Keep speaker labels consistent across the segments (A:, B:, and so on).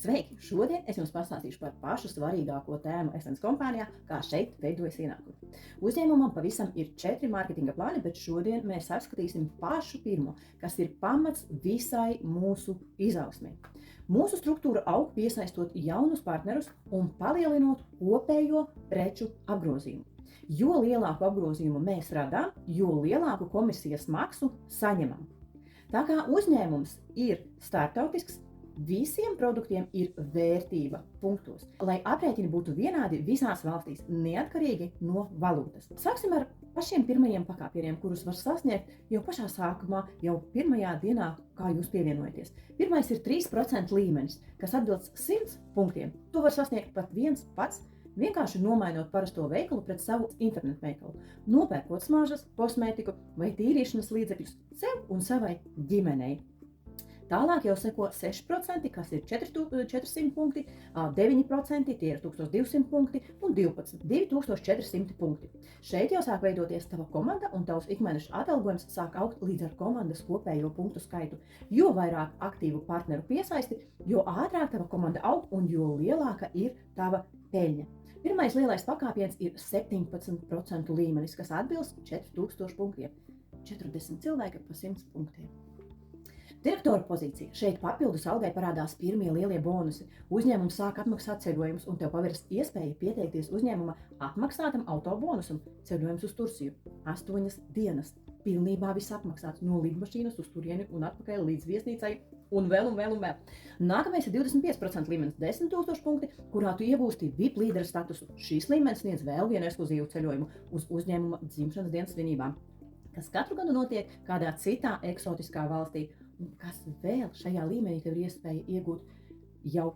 A: Sveiki! Šodien es jums pastāstīšu par pašu svarīgāko tēmu Essence kompānijā, kā šeit veidojas ienākumi. Uzņēmumam pavisam ir 4 mārketinga plāni, bet šodien mēs apskatīsim pašu pirmo, kas ir pamats visai mūsu izaugsmei. Mūsu struktūra aug piesaistot jaunus partnerus un palielinot kopējo preču apgrozījumu. Jo lielāku apgrozījumu mēs radām, jo lielāku komisijas maksu saņemam. Tā kā uzņēmums ir starptautisks, visiem produktiem ir vērtība punktos, lai aprēķini būtu vienādi visās valstīs, neatkarīgi no valūtas. Sāksim ar pašiem pirmajiem pakāpieniem, kurus var sasniegt jau pašā sākumā, jau pirmajā dienā, kā jūs pievienojaties. Pirmais ir 3% līmenis, kas atbilst 100 punktiem. To var sasniegt pat viens pats, vienkārši nomainot parasto veikalu pret savu internetu veikalu, nopērkot smaržas, kosmētiku vai tīrīšanas līdzekļus sev un savai ģimenei. Tālāk jau seko 6%, kas ir 400 punkti, 9% tie ir 1200 punkti un 12 2400 punkti. Šeit jau sāk veidoties tava komanda un tavs ikmēneša atalgojums sāk augt līdz ar komandas kopējo punktu skaitu. Jo vairāk aktīvu partneru piesaisti, jo ātrāk tava komanda aug un jo lielāka ir tava peļņa. Pirmais lielais pakāpiens ir 17% līmenis, kas atbilst 4000 punktiem. 40 cilvēki pa 100 punktiem. Direktora pozīcija. Šeit papildus algai parādās pirmie lielie bonusi. Uzņēmums sāk atmaksāt ceļojumus un tev paveras iespēja pieteikties uzņēmuma apmaksātam autobonusam ceļojums uz Tursiju. 8 dienas. Pilnībā viss apmaksāts no lidmašīnas uz turieni un atpakaļ līdz viesnīcai un vēl. Nākamais ir 25% līmenis 10 000 punkti, kurā tu iegūsti VIP līdera statusu. Šīs līmenis sniedz vēl vienu ekskluzīvu ceļojumu uz uzņēmuma dzimšanas dienas svinībām, kas katru gadu notiek kādā citā eksotiskā valstī. Un kas vēl šajā līmenī tev ir iespēja iegūt jau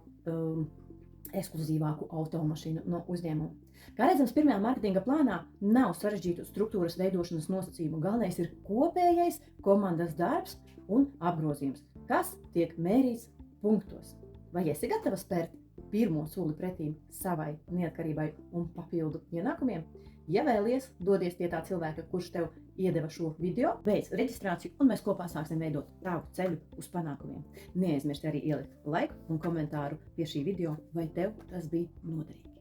A: ekskluzīvāku automašīnu no uzņēmuma. Kā redzams, pirmajā mārketinga plānā nav sarežģītu struktūras veidošanas nosacījumu. Galvenais ir kopējais komandas darbs un apgrozījums, kas tiek mērīts punktos. Vai esi gatava spērt pirmo soli pretīm savai neatkarībai un papildu ienākumiem? Ja vēlies, dodies pie tā cilvēka, kurš tev iedeva šo video, beidz reģistrāciju un mēs kopā sāksim veidot tavu ceļu uz panākumiem. Neaizmirsti arī ielikt laiku un komentāru pie šī video, vai tev tas bija noderīgi.